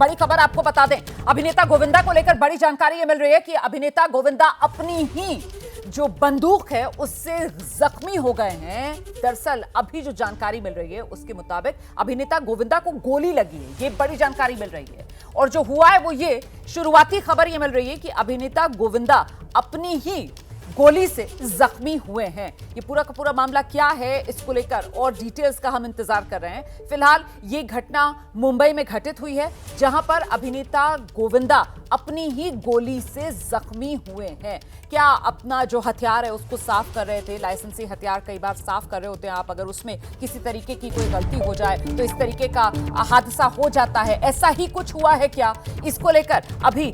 बड़ी खबर आपको बता दें, अभिनेता गोविंदा को लेकर बड़ी जानकारी ये मिल रही है कि अभिनेता गोविंदा अपनी ही जो बंदूक है उससे जख्मी हो गए हैं। दरअसल अभी जो जानकारी मिल रही है उसके मुताबिक अभिनेता गोविंदा को गोली लगी है, ये बड़ी जानकारी मिल रही है। और जो हुआ है वो ये शुरुआती खबर ये मिल रही है कि अभिनेता गोविंदा अपनी ही गोली से जख्मी हुए हैं। ये पूरा का पूरा मामला क्या है इसको लेकर और डिटेल्स का हम इंतजार कर रहे हैं। फिलहाल ये घटना मुंबई में घटित हुई है जहां पर अभिनेता गोविंदा अपनी ही गोली से जख्मी हुए हैं। क्या अपना जो हथियार है उसको साफ कर रहे थे, लाइसेंसी हथियार कई बार साफ कर रहे होते हैं आप, अगर उसमें किसी तरीके की कोई गलती हो जाए तो इस तरीके का हादसा हो जाता है, ऐसा ही कुछ हुआ है क्या, इसको लेकर अभी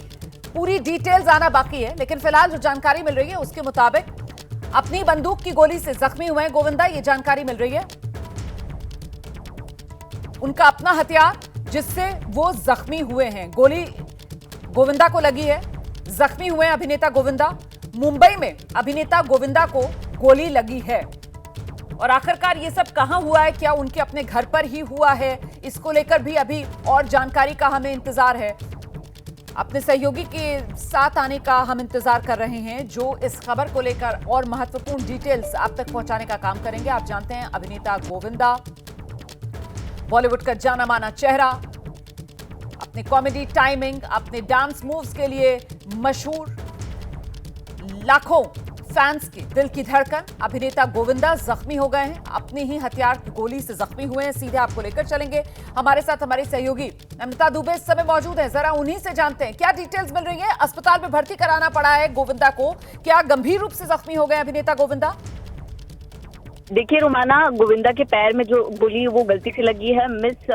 पूरी डिटेल्स आना बाकी है। लेकिन फिलहाल जो जानकारी मिल रही है उसके मुताबिक अपनी बंदूक की गोली से जख्मी हुए हैं गोविंदा, ये जानकारी मिल रही है। उनका अपना हथियार जिससे वो जख्मी हुए हैं, गोली गोविंदा को लगी है, जख्मी हुए हैं अभिनेता गोविंदा। मुंबई में अभिनेता गोविंदा को गोली लगी है और आखिरकार ये सब कहां हुआ है, क्या उनके अपने घर पर ही हुआ है, इसको लेकर भी अभी और जानकारी का हमें इंतजार है। अपने सहयोगी के साथ आने का हम इंतजार कर रहे हैं जो इस खबर को लेकर और महत्वपूर्ण डिटेल्स आप तक पहुंचाने का काम करेंगे। आप जानते हैं अभिनेता गोविंदा बॉलीवुड का जाना माना चेहरा, अपने कॉमेडी टाइमिंग, अपने डांस मूव्स के लिए मशहूर, लाखों फैंस की दिल की धड़कन। अभिनेता गोविंदा जख्मी हो गए हैं, अपनी ही हथियार की गोली से जख्मी हुए हैं। सीधे आपको लेकर चलेंगे, हमारे साथ हमारे सहयोगी नम्रता दुबे इस समय मौजूद है, जरा उन्हीं से जानते हैं क्या डिटेल्स मिल रही है। अस्पताल में भर्ती कराना पड़ा है गोविंदा को, क्या गंभीर रूप से जख्मी हो गए अभिनेता गोविंदा? देखिए रुमाना, गोविंदा के पैर में जो गोली वो गलती से लगी है, मिस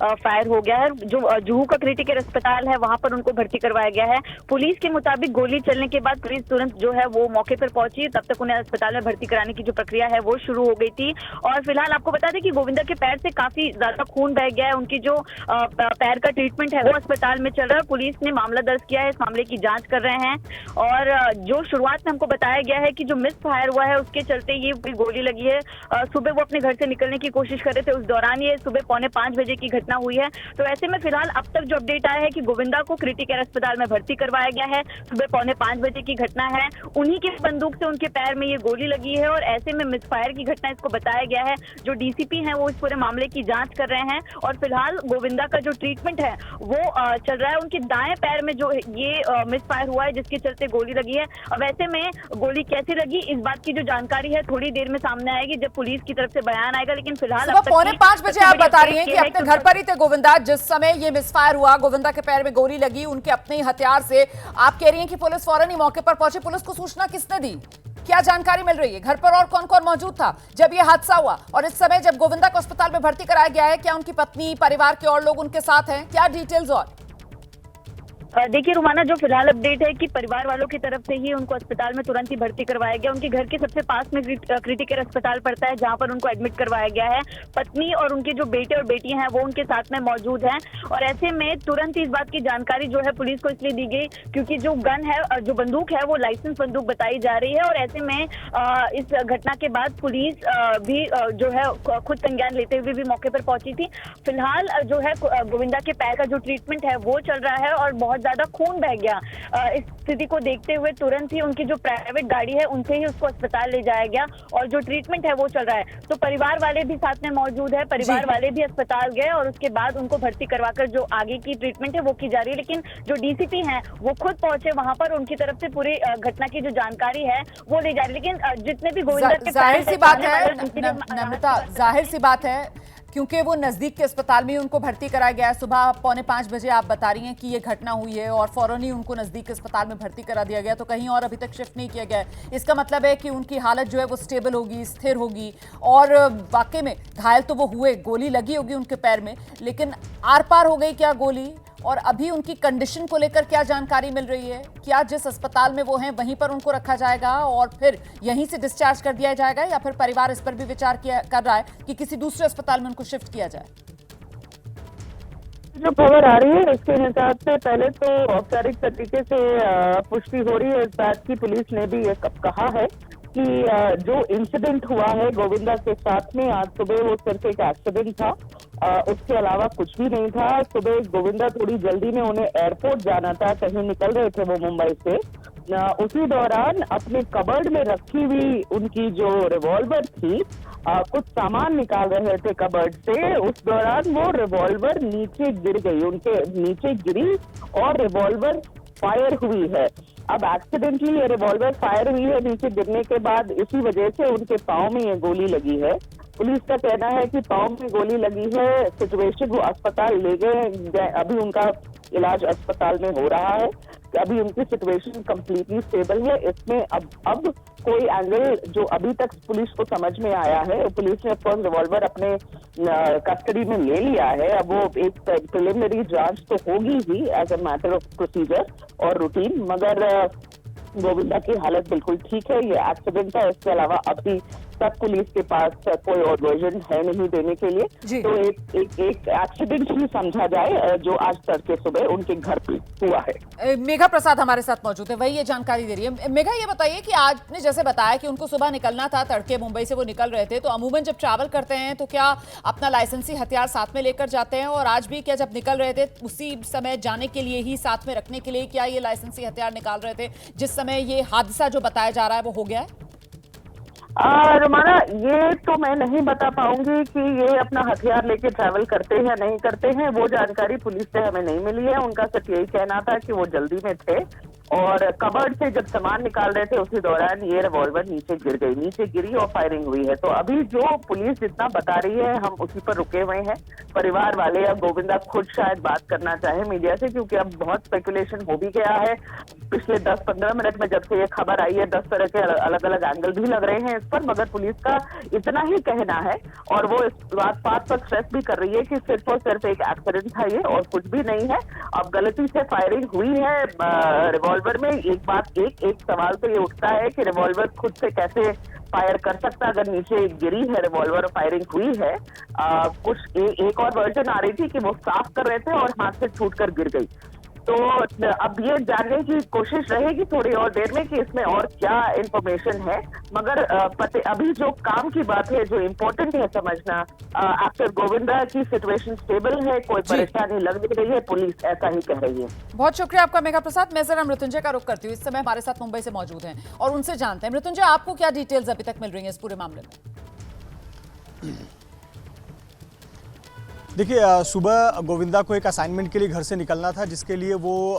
फायर हो गया है। जो जुहू का क्रिटिकल अस्पताल है वहां पर उनको भर्ती करवाया गया है। पुलिस के मुताबिक गोली चलने के बाद पुलिस तुरंत जो है वो मौके पर पहुंची, तब तक उन्हें अस्पताल में भर्ती कराने की जो प्रक्रिया है वो शुरू हो गई थी। और फिलहाल आपको बता दें कि गोविंदा के पैर से काफी ज्यादा खून बह गया है। उनकी जो पैर का ट्रीटमेंट है वो अस्पताल में चल रहा है। पुलिस ने मामला दर्ज किया है, इस मामले की जाँच कर रहे हैं। और जो शुरुआत में हमको बताया गया है कि जो मिस फायर हुआ है उसके चलते ये गोली लगी है। सुबह वो अपने घर से निकलने की कोशिश कर रहे थे, उस दौरान ये सुबह 4:45 बजे की घटना हुई है। तो ऐसे में फिलहाल अब तक जो अपडेट आया है कि गोविंदा को क्रिटिकल अस्पताल में भर्ती करवाया गया है। सुबह 4:45 बजे की घटना है, उन्हीं की बंदूक से उनके पैर में ये गोली लगी है और ऐसे में मिसफायर की घटना इसको बताया गया है। जो डीसीपी हैं वो इस पूरे मामले की जांच कर रहे हैं और फिलहाल गोविंदा का जो ट्रीटमेंट है वो चल रहा है। उनके दाएं पैर में जो ये मिसफायर हुआ है जिसके चलते गोली लगी है। अब ऐसे में गोली कैसे लगी इस बात की जो जानकारी है थोड़ी देर में सामने आएगी जब पुलिस की तरफ से बयान आएगा। लेकिन फिलहाल सुबह 4:45 बजे आप बता रही हैं कि अपने घर पर ही थे गोविंदा जिस समय ये मिसफायर हुआ, गोविंदा के पैर में गोली लगी उनके अपने ही हथियार से। आप कह रही हैं कि पुलिस फौरन ही मौके पर पहुंची, पुलिस को सूचना किसने दी, क्या जानकारी मिल रही है? घर पर और कौन कौन मौजूद था जब ये हादसा हुआ और इस समय जब गोविंदा को अस्पताल में भर्ती कराया गया है, क्या उनकी पत्नी, परिवार के और लोग उनके साथ हैं, क्या डिटेल्स? और देखिए रुमाना, जो फिलहाल अपडेट है कि परिवार वालों की तरफ से ही उनको अस्पताल में तुरंत ही भर्ती करवाया गया। उनके घर के सबसे पास में क्रिटिकल अस्पताल पड़ता है जहां पर उनको एडमिट करवाया गया है। पत्नी और उनके जो बेटे और बेटी हैं वो उनके साथ में मौजूद हैं और ऐसे में तुरंत इस बात की जानकारी जो है पुलिस को इसलिए दी गई क्योंकि जो गन है, जो बंदूक है वो लाइसेंस बंदूक बताई जा रही है। और ऐसे में इस घटना के बाद पुलिस भी जो है खुद संज्ञान लेते हुए भी मौके पर पहुंची थी। फिलहाल जो है गोविंदा के पैर का जो ट्रीटमेंट है वो चल रहा है और बहुत ज्यादा खून बह गया। इस स्थिति को देखते हुए तुरंत ही उनकी जो प्राइवेट गाड़ी है उनसे ही उसको अस्पताल ले जाया गया और जो ट्रीटमेंट है वो चल रहा है। तो परिवार वाले भी साथ में मौजूद है, परिवार वाले भी अस्पताल गए और उसके बाद उनको भर्ती करवाकर जो आगे की ट्रीटमेंट है वो की जा रही है। लेकिन जो डीसीपी हैं वो खुद पहुंचे वहां पर, उनकी तरफ से पूरी घटना की जो जानकारी है वो ले जा रही है। लेकिन जितने भी गोविंदा के जाहिर सी बात है नम्रता, जाहिर सी बात है क्योंकि वो नजदीक के अस्पताल में ही उनको भर्ती कराया गया है। सुबह 4:45 बजे आप बता रही हैं कि ये घटना हुई है और फौरन ही उनको नजदीक के अस्पताल में भर्ती करा दिया गया, तो कहीं और अभी तक शिफ्ट नहीं किया गया है। इसका मतलब है कि उनकी हालत जो है वो स्टेबल होगी, स्थिर होगी। और वाकई में घायल तो वो हुए, गोली लगी होगी उनके पैर में, लेकिन आर पार हो गई क्या गोली? और अभी उनकी कंडीशन को लेकर क्या जानकारी मिल रही है? क्या जिस अस्पताल में वो हैं वहीं पर उनको रखा जाएगा और फिर यहीं से डिस्चार्ज कर दिया जाएगा या फिर परिवार इस पर भी विचार कर रहा है कि किसी दूसरे अस्पताल में उनको शिफ्ट किया जाए? जो खबर आ रही है उसके हिसाब से पहले तो औपचारिक तरीके से पुष्टि हो रही है इस बात की। पुलिस ने भी ये कहा है कि जो इंसिडेंट हुआ है गोविंदा के साथ में आज सुबह, वो सिर्फ एक एक्सीडेंट था, उसके अलावा कुछ भी नहीं था। सुबह गोविंदा थोड़ी जल्दी में, उन्हें एयरपोर्ट जाना था, कहीं निकल रहे थे वो मुंबई से। उसी दौरान अपने कबर्ड में रखी हुई उनकी जो रिवॉल्वर थी, कुछ सामान निकाल रहे थे कबर्ड से, उस दौरान वो रिवॉल्वर नीचे गिर गई, उनके नीचे गिरी और रिवॉल्वर फायर हुई है। अब एक्सीडेंटली ये रिवॉल्वर फायर हुई है नीचे गिरने के बाद, इसी वजह से उनके पाँव में ये गोली लगी है। पुलिस का कहना है कि पाँव में गोली लगी है, सिचुएशन, वो अस्पताल ले गए, अभी उनका इलाज अस्पताल में हो रहा है, अभी उनकी सिचुएशन कंप्लीटली स्टेबल है। इसमें अब कोई एंगल जो अभी तक पुलिस को समझ में आया है, पुलिस ने ऑफकोर्स रिवॉल्वर अपने कस्टडी में ले लिया है। अब वो एक प्रिलिमिनरी जांच तो होगी ही as a matter of procedure और रूटीन, मगर गोविंदा की हालत बिल्कुल ठीक है। ये एक्सीडेंट था, इसके अलावा अभी तक पुलिस के पास कोई और वर्जन है नहीं देने के लिए, तो एक एक्सीडेंट ही समझा जाए जो आज तड़के सुबह उनके घर पे हुआ है। मेघा प्रसाद हमारे साथ मौजूद है, वही ये जानकारी दे रही है। मेघा, ये बताइए कि आपने जैसे बताया कि उनको सुबह निकलना था, तड़के मुंबई से वो निकल रहे थे, तो अमूमन जब ट्रैवल करते हैं तो क्या अपना लाइसेंसी हथियार साथ में लेकर जाते हैं? और आज भी क्या जब निकल रहे थे उसी समय जाने के लिए ही, साथ में रखने के लिए क्या ये लाइसेंसी हथियार निकाल रहे थे जिस समय ये हादसा जो बताया जा रहा है वो हो गया है? रोमाना, ये तो मैं नहीं बता पाऊंगी कि ये अपना हथियार लेके ट्रैवल करते हैं या नहीं करते हैं, वो जानकारी पुलिस से हमें नहीं मिली है। उनका सिर्फ यही कहना था कि वो जल्दी में थे और कबर्ड से जब सामान निकाल रहे थे उसी दौरान ये रिवॉल्वर नीचे गिर गई, नीचे गिरी और फायरिंग हुई है। तो अभी जो पुलिस जितना बता रही है हम उसी पर रुके हुए हैं। परिवार वाले या गोविंदा खुद शायद बात करना चाहे मीडिया से, क्योंकि अब बहुत स्पेकुलेशन हो भी गया है। पिछले 10-15 मिनट में जब से ये खबर आई है 10 तरह के अलग अलग एंगल भी लग रहे हैं इस पर, मगर पुलिस का इतना ही कहना है और वो इस बात पर स्ट्रेस भी कर रही है कि सिर्फ और सिर्फ एक एक्सीडेंट था ये और कुछ भी नहीं है। अब गलती से फायरिंग हुई है रिवॉल्वर में। एक सवाल तो ये उठता है कि रिवॉल्वर खुद से कैसे फायर कर सकता अगर नीचे गिरी है रिवॉल्वर और फायरिंग हुई है। एक और वर्जन आ रही थी कि वो साफ कर रहे थे और हाथ से छूटकर गिर गई। तो अब ये जानने की कोशिश रहेगी थोड़ी और देर में कि इसमें और क्या इंफॉर्मेशन है, मगर अभी जो काम की बात है, जो इम्पोर्टेंट है समझना, आफ्टर गोविंदा की सिचुएशन स्टेबल है, कोई परेशानी लग नहीं रही है, पुलिस ऐसा ही कह रही है। बहुत शुक्रिया आपका मेघा प्रसाद। मैं जरा मृत्युंजय का रुख करती हूँ, इस समय हमारे साथ मुंबई से मौजूद हैं और उनसे जानते हैं। मृत्युंजय, आपको क्या डिटेल्स अभी तक मिल रही हैं इस पूरे मामले में? देखिए, सुबह गोविंदा को एक असाइनमेंट के लिए घर से निकलना था, जिसके लिए वो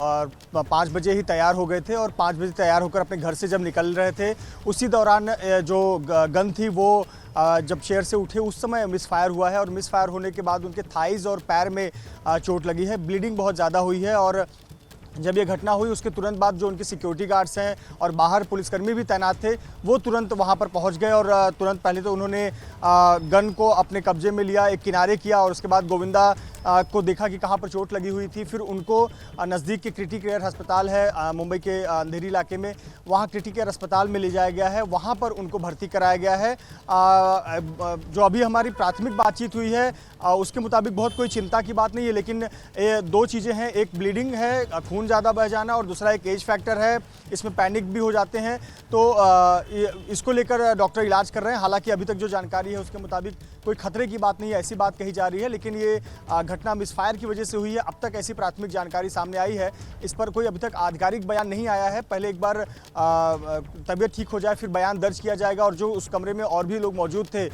5 बजे ही तैयार हो गए थे और 5 बजे तैयार होकर अपने घर से जब निकल रहे थे उसी दौरान जो गन थी वो जब चेयर से उठे उस समय मिस फायर हुआ है और मिस फायर होने के बाद उनके थाइज और पैर में चोट लगी है। ब्लीडिंग बहुत ज़्यादा हुई है और जब ये घटना हुई उसके तुरंत बाद जो उनके सिक्योरिटी गार्ड्स हैं और बाहर पुलिसकर्मी भी तैनात थे वो तुरंत वहां पर पहुंच गए और तुरंत पहले तो उन्होंने गन को अपने कब्जे में लिया, एक किनारे किया और उसके बाद गोविंदा को देखा कि कहां पर चोट लगी हुई थी। फिर उनको नज़दीक के क्रिटिकल केयर अस्पताल है मुंबई के अंधेरी इलाके में, वहाँ क्रिटिकल केयर अस्पताल में ले जाया गया है, वहाँ पर उनको भर्ती कराया गया है। जो अभी हमारी प्राथमिक बातचीत हुई है उसके मुताबिक बहुत कोई चिंता की बात नहीं है, लेकिन 2 चीज़ें हैं, एक ब्लीडिंग है, खून ज़्यादा बह जाना, और दूसरा एक एज फैक्टर है, इसमें पैनिक भी हो जाते हैं। तो इसको लेकर डॉक्टर इलाज कर रहे हैं। हालांकि अभी तक जो जानकारी है उसके मुताबिक कोई खतरे की बात नहीं है, ऐसी बात कही जा रही है, लेकिन ये घटना मिसफायर की वजह से हुई है। अब तक ऐसी प्राथमिक जानकारी सामने आई है, इस पर कोई अभी तक आधिकारिक बयान नहीं आया है। पहले एक बार तबीयत ठीक हो जाए फिर बयान दर्ज किया जाएगा और जो उस कमरे में और भी लोग मौजूद थे,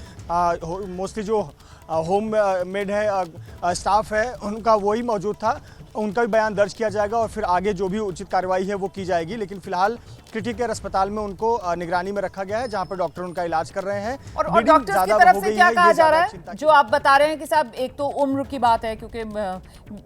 मोस्टली जो होम मेड है, स्टाफ है, उनका वही मौजूद था, उनका भी बयान दर्ज किया जाएगा और फिर आगे जो भी उचित कार्रवाई है वो की जाएगी। लेकिन फिलहाल क्रिटिकल केयर अस्पताल में उनको निगरानी में रखा गया है, जहां पर डॉक्टर उनका इलाज कर रहे हैं। और डॉक्टर्स की तरफ से क्या कहा जा रहा है? जो आप बता रहे हैं कि साहब एक तो उम्र की बात है, क्योंकि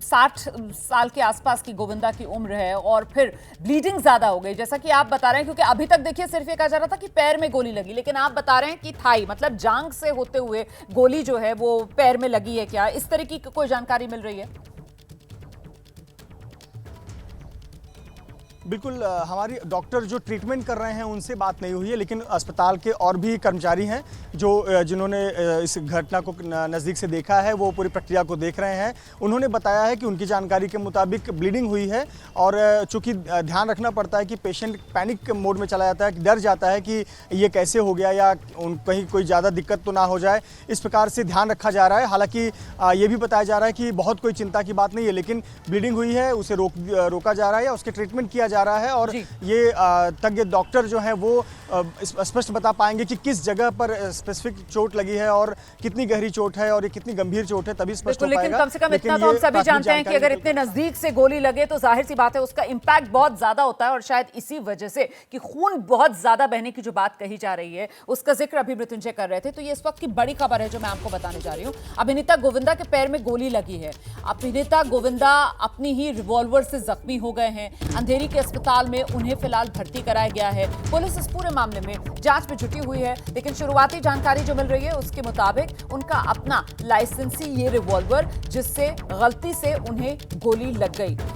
60 साल के आसपास की गोविंदा की उम्र है और फिर ब्लीडिंग ज्यादा हो गई, जैसा कि आप बता रहे हैं, क्योंकि अभी तक देखिए सिर्फ ये कहा जा रहा था कि पैर में गोली लगी, लेकिन आप बता रहे हैं कि थाई मतलब जांग से होते हुए गोली जो है वो पैर में लगी है। क्या इस तरह की कोई जानकारी मिल रही है? बिल्कुल, हमारी डॉक्टर जो ट्रीटमेंट कर रहे हैं उनसे बात नहीं हुई है, लेकिन अस्पताल के और भी कर्मचारी हैं जिन्होंने इस घटना को नज़दीक से देखा है वो पूरी प्रक्रिया को देख रहे हैं। उन्होंने बताया है कि उनकी जानकारी के मुताबिक ब्लीडिंग हुई है और चूंकि ध्यान रखना पड़ता है कि पेशेंट पैनिक मोड में चला जाता है, डर जाता है कि ये कैसे हो गया या कहीं कोई ज़्यादा दिक्कत तो ना हो जाए, इस प्रकार से ध्यान रखा जा रहा है। हालांकि ये भी बताया जा रहा है कि बहुत कोई चिंता की बात नहीं है, लेकिन ब्लीडिंग हुई है उसे रोका जा रहा है या उसके ट्रीटमेंट किया जा रहा है और ये तज्ञ डॉक्टर जो हैं वो स्पष्ट बता पाएंगे कि किस जगह पर स्पेसिफिक चोट लगी है और कितनी गहरी चोट है और ये कितनी गंभीर चोट है, तभी स्पष्ट हो पाएगा। लेकिन कम से कम इतना तो हम सभी जानते हैं कि अगर इतने नजदीक से गोली लगे तो जाहिर सी बात है उसका इंपैक्ट बहुत ज्यादा होता है और शायद इसी वजह से कि खून बहुत ज्यादा बहने की जो बात कही जा रही है उसका जिक्र अभी मृत्युंजय कर रहे थे। तो ये इस वक्त की बड़ी खबर है जो मैं आपको बताने जा रही हूं। अभिनेता गोविंदा के पैर में गोली लगी है। अभिनेता गोविंदा अपनी ही रिवॉल्वर से जख्मी हो गए हैं। अंधेरी के अस्पताल में उन्हें फिलहाल भर्ती कराया गया है। पुलिस इस पूरे मामले में जांच में जुटी हुई है, लेकिन शुरुआती जानकारी जो मिल रही है उसके मुताबिक उनका अपना लाइसेंसी ये रिवॉल्वर जिससे गलती से उन्हें गोली लग गई।